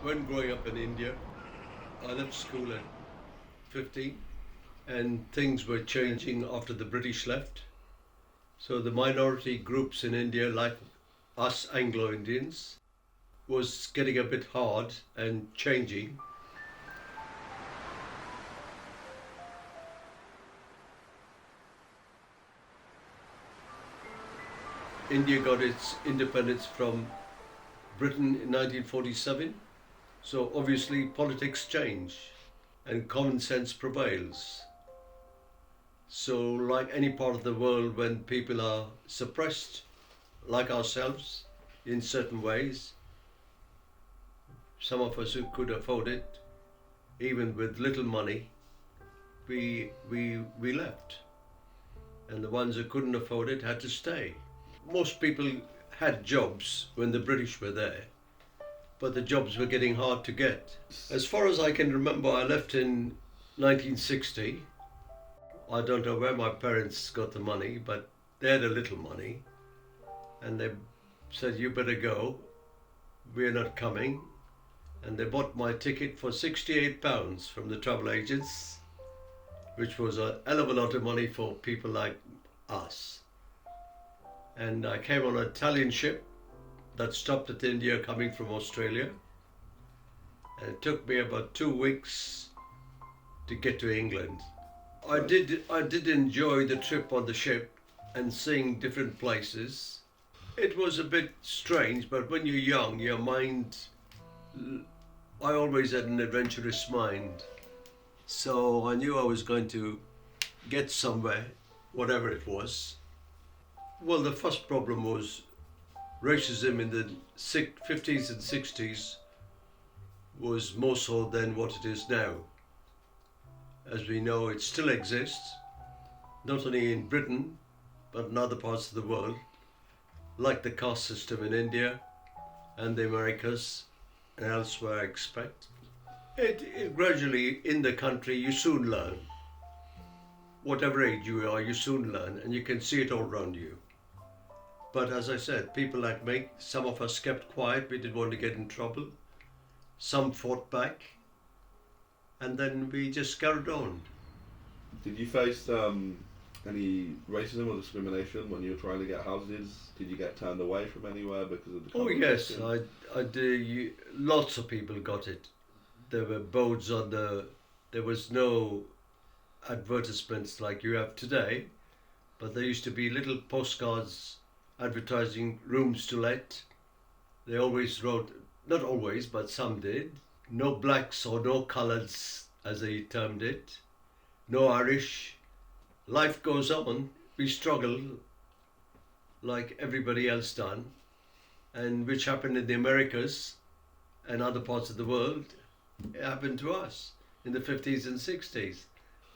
When growing up in India, I left school at 15 and things were changing after the British left. So the minority groups in India, like us Anglo Indians, was getting a bit hard and changing. India got its independence from Britain in 1947. So obviously politics change and common sense prevails. So, like any part of the world, when people are suppressed, like ourselves, in certain ways, some of us who could afford it, even with little money, we left. And the ones who couldn't afford it had to stay. Most people had jobs when the British were there, but the jobs were getting hard to get. As far as I can remember, I left in 1960. I don't know where my parents got the money, but they had a little money, and they said, "You better go, we're not coming." And they bought my ticket for £68 from the travel agents, which was a hell of a lot of money for people like us. And I came on an Italian ship that stopped at India coming from Australia. And it took me about 2 weeks to get to England. I did enjoy the trip on the ship and seeing different places. It was a bit strange, but when you're young, your mind, I always had an adventurous mind. So I knew I was going to get somewhere, whatever it was. Well, the first problem was racism in the 50s and 60s was more so than what it is now. As we know, it still exists, not only in Britain, but in other parts of the world, like the caste system in India and the Americas and elsewhere, I expect. It gradually, in the country, you soon learn. Whatever age you are, you soon learn, and you can see it all around you. But as I said, people like me, some of us kept quiet, we didn't want to get in trouble. Some fought back, and then we just carried on. Did you face any racism or discrimination when you were trying to get houses? Did you get turned away from anywhere because of the Oh colour of your yes, skin? I do. Lots of people got it. There were boards on the. There was no advertisements like you have today, but there used to be little postcards advertising rooms to let. They always wrote, not always, but some did. No blacks or no coloureds, as they termed it. No Irish. Life goes on. We struggle like everybody else done, and which happened in the Americas and other parts of the world. It happened to us in the 50s and 60s.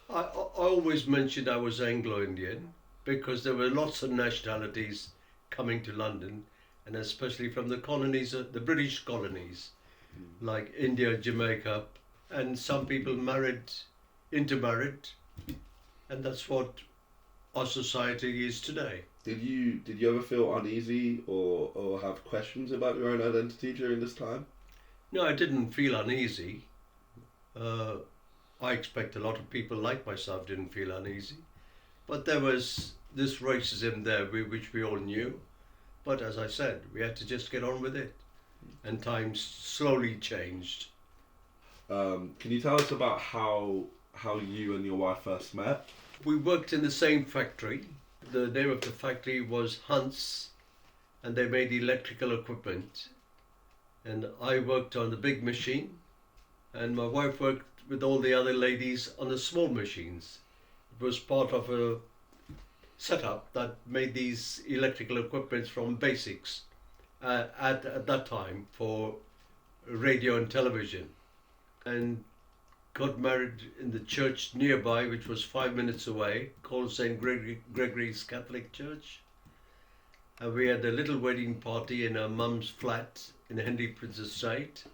I always mentioned I was Anglo-Indian because there were lots of nationalities coming to London, and especially from the colonies, the British colonies, like India, Jamaica, and some people intermarried, and that's what our society is today. Did you ever feel uneasy or have questions about your own identity during this time? No, I didn't feel uneasy. Uh, I expect a lot of people like myself didn't feel uneasy, but there was this racism there, which we all knew. But as I said, we had to just get on with it, and times slowly changed. Can you tell us about how you and your wife first met? We worked in the same factory. The name of the factory was Hunt's, and they made electrical equipment. And I worked on the big machine, and my wife worked with all the other ladies on the small machines. It was part of a setup that made these electrical equipments from basics at that time for radio and television. And got married in the church nearby, which was 5 minutes away, called St. Gregory's Catholic Church. And we had a little wedding party in our mum's flat in Henry Prince Estate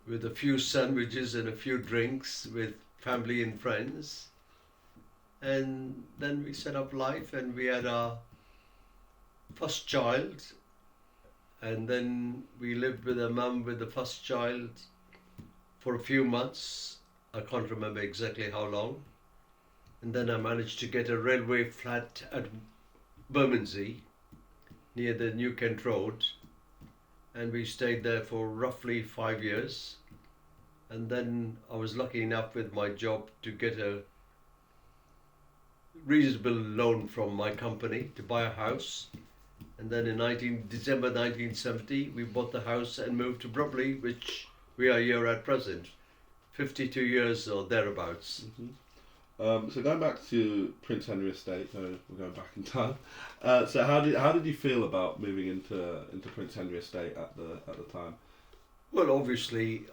with a few sandwiches and a few drinks with family and friends. And then we set up life and we had our first child, and then we lived with her mum with the first child for a few months. I can't remember exactly how long. And then I managed to get a railway flat at Bermondsey, near the New Kent Road, and we stayed there for roughly 5 years. And then I was lucky enough with my job to get a reasonable loan from my company to buy a house. And then in December 1970, we bought the house and moved to Bromley, which we are here at present, 52 years or thereabouts. So going back to Prince Henry Estate, we're going back in time. So how did you feel about moving into Prince Henry Estate at the time? Well, obviously,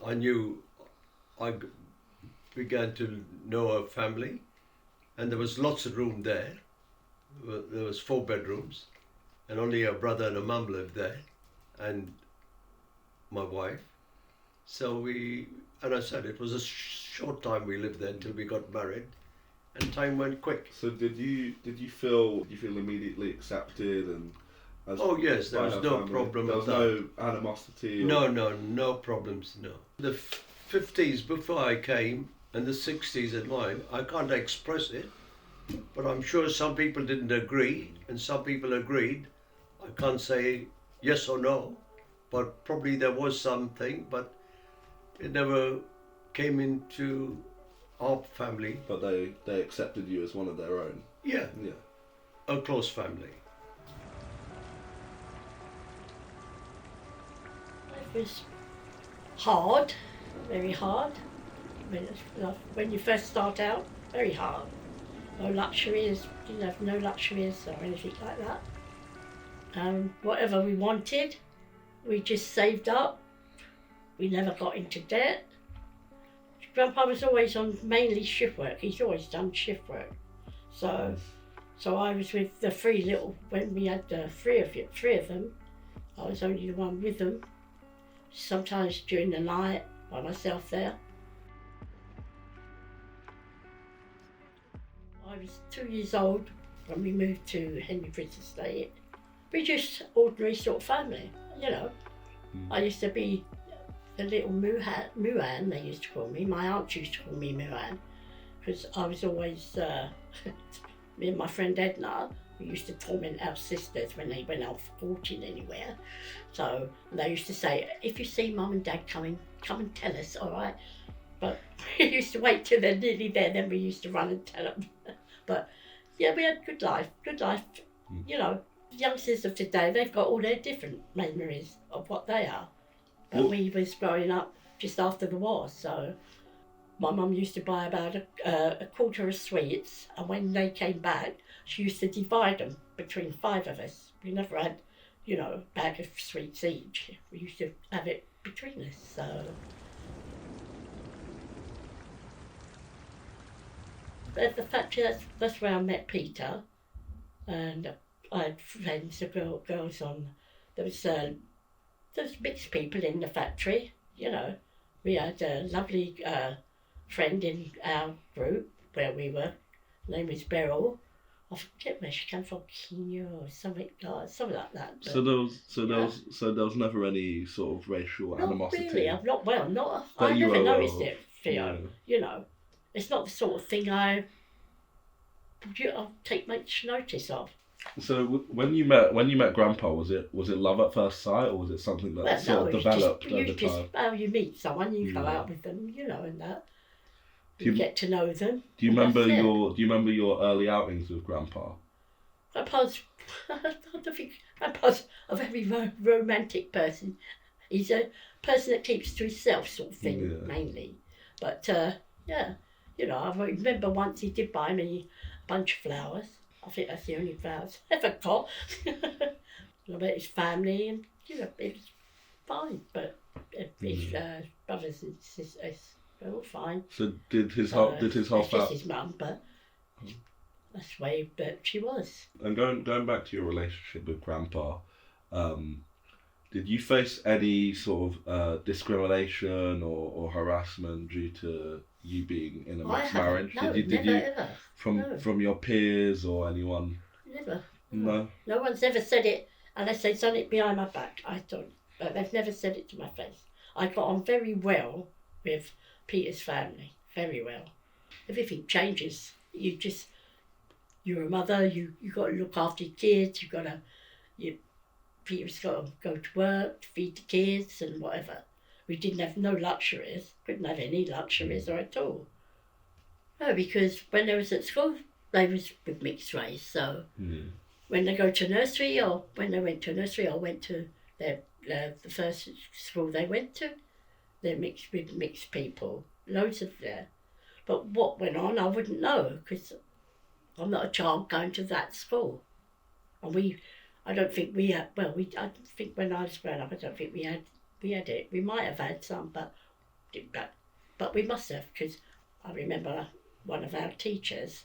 I began to know her family, and there was lots of room there. There was 4 bedrooms, and only a brother and a mum lived there, and my wife. So and I said it was a short time we lived there until we got married, and time went quick. So did you feel immediately accepted and? Oh yes, there was no problem. There was no animosity. No problems. No. The 50s before I came and the 60s in mine, I can't express it, but I'm sure some people didn't agree and some people agreed. I can't say yes or no, but probably there was something, but it never came into our family. But they accepted you as one of their own. Yeah. Yeah. A close family. It was hard, very hard. When you first start out, very hard. No luxuries, didn't have no luxuries or anything like that. Whatever we wanted, we just saved up. We never got into debt. Grandpa was always on mainly shift work. He's always done shift work. So I was with the when we had three of them, I was only the one with them. Sometimes during the night, by myself there. I was 2 years old when we moved to Henry Prince Estate. We're just ordinary sort of family, you know. I used to be the little Muan, they used to call me. My aunt used to call me Muan, because I was always, me and my friend Edna, we used to torment our sisters when they went out courting anywhere. So they used to say, if you see Mum and Dad coming, come and tell us, all right? But we used to wait till they're nearly there, then we used to run and tell them. But yeah, we had good life. You know, youngsters of today, they've got all their different memories of what they are. But we was growing up just after the war, so my mum used to buy about a quarter of sweets, and when they came back, she used to divide them between 5 of us. We never had, you know, a bag of sweets each. We used to have it between us, so. But the factory, that's where I met Peter, and I had friends, girls on. There was mixed people in the factory, you know. We had a lovely friend in our group where we were. Her name was Beryl. I forget where she came from, Kenya or something like that. But, So there was never any sort of racial animosity. Not really. I you never were noticed aware it, Theo. You know, it's not the sort of thing I'll take much notice of. So when you met Grandpa, was it love at first sight, or was it something that sort of developed over time? How you meet someone, you go out with them, you know, and that. You get to know them. Do you remember your early outings with Grandpa? Grandpa's a very romantic person. He's a person that keeps to himself, sort of thing, mainly. But yeah, you know, I remember once he did buy me a bunch of flowers. I think that's the only flowers I ever got. About his family, and you know, it was fine. But his brothers and sisters, they're all fine. So did his whole family? Just his mum, but that's the way that she was. And going back to your relationship with Grandpa, did you face any sort of discrimination or harassment due to you being in a mixed marriage? No, did never you ever. from your peers or anyone? Never. No. No one's ever said it unless they've done it behind my back, I don't. But they've never said it to my face. I got on very well with Peter's family, very well. Everything changes. You're a mother, you got to look after your kids, Peter's got to go to work, feed the kids and whatever. We didn't have no luxuries, couldn't have any luxuries or at all. No, because when they was at school, they was with mixed race, so when they go to nursery or when they went to nursery or went to the first school they went to, they're mixed with mixed people, loads of there. But what went on, I wouldn't know, because I'm not a child going to that school. And I don't think we had, I think when I was growing up, I don't think we had it. We might have had some, but we must have, because I remember one of our teachers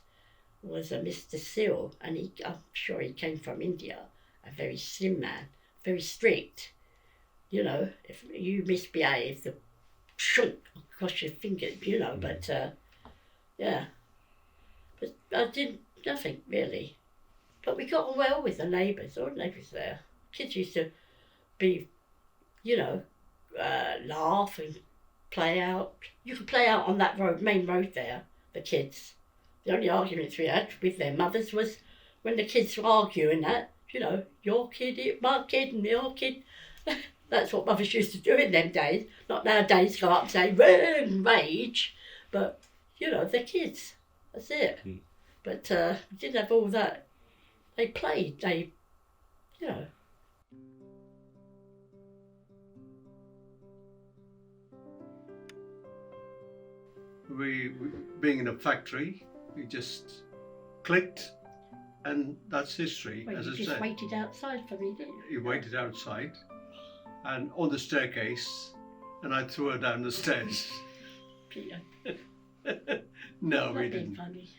was a Mr. Sill, and I'm sure he came from India, a very slim man, very strict. You know, if you misbehave, the shunk across your finger, you know, but yeah. But I did nothing really. But we got on well with the neighbours, all the neighbours there. Kids used to be, you know, laugh and play out. You could play out on that road, main road there, the kids. The only arguments we had with their mothers was when the kids were arguing that, you know, your kid, my kid and your kid. That's what mothers used to do in them days. Not nowadays, go up and say, run, rage. But, you know, they're kids. That's it. But we didn't have all that. They played, you know. We being in a factory, we just clicked, and that's history. Well, as you I just said, waited outside for me, didn't you? you waited outside, and on the staircase, and I threw her down the stairs. Peter. No, Not we being didn't. funny.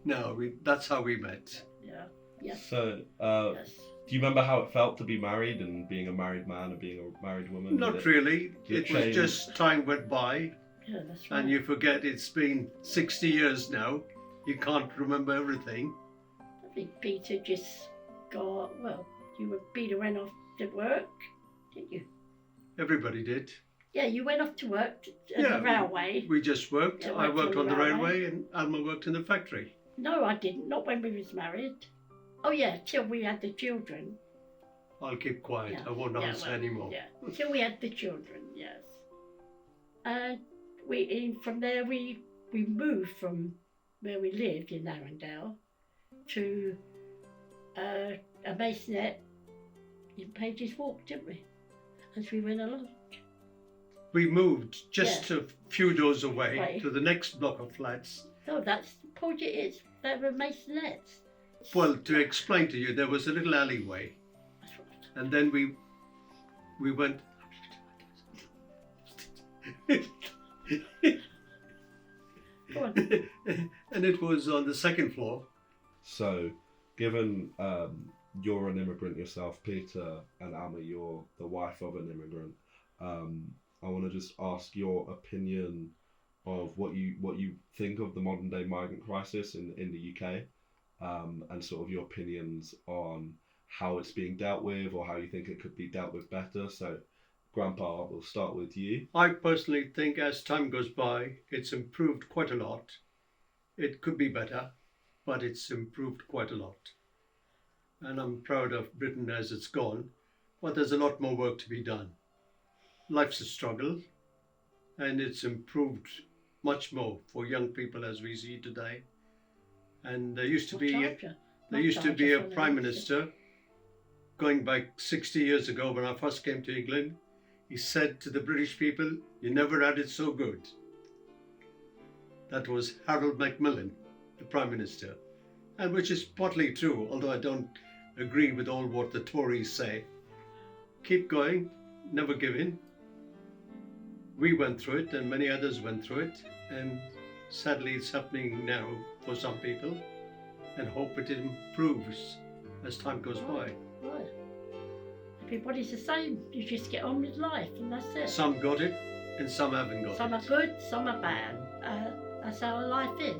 No, that's how we met. Yeah. Yes. So, Yes. do you remember how it felt to be married and being a married man and being a married woman? Not really. did It it was change? just time went by, Yeah, that's right. and you forget it's been 60 years now. You can't remember everything. I think Peter just got, well, Peter went off to work, didn't you? Everybody did. Yeah, you went off to work at Yeah, the railway. We just worked. Yeah, I worked worked on on the the railway. railway, and Alma worked in the factory. No, I didn't. Not when we was married. Oh yeah, till we had the children. I'll keep quiet. Yeah. I won't Yeah, answer well, anymore. Yeah, till we had the children. Yes. And from there we moved from where we lived in Arundel to a masonette in Pages Walk, didn't we? As we went along. We moved just a few doors away Right. to the next block of flats. No, that's Paget is. They were masonettes. Well, to explain to you, there was a little alleyway, That's right. and then we went. Go on. And it was on the second floor. So, given you're an immigrant yourself, Peter, and Alma, you're the wife of an immigrant, I want to just ask your opinion of what you think of the modern day migrant crisis in the UK, and sort of your opinions on how it's being dealt with or how you think it could be dealt with better. So, Grandpa, we'll start with you. I personally think as time goes by, it's improved quite a lot. It could be better, but it's improved quite a lot. And I'm proud of Britain as it's gone, but there's a lot more work to be done. Life's a struggle, and it's improved much more for young people as we see today. And there used to be a prime minister going back 60 years ago when I first came to England. He said to the British people, "You never had it so good." That was Harold Macmillan, the prime minister, and which is partly true, although I don't agree with all what the Tories say. Keep going, never give in. We went through it, and many others went through it, and sadly it's happening now for some people, and hope it improves as time goes by. Right. Everybody's the same. You just get on with life, and that's it. Some got it, and some haven't got Some it. are good, some are bad. That's how life is.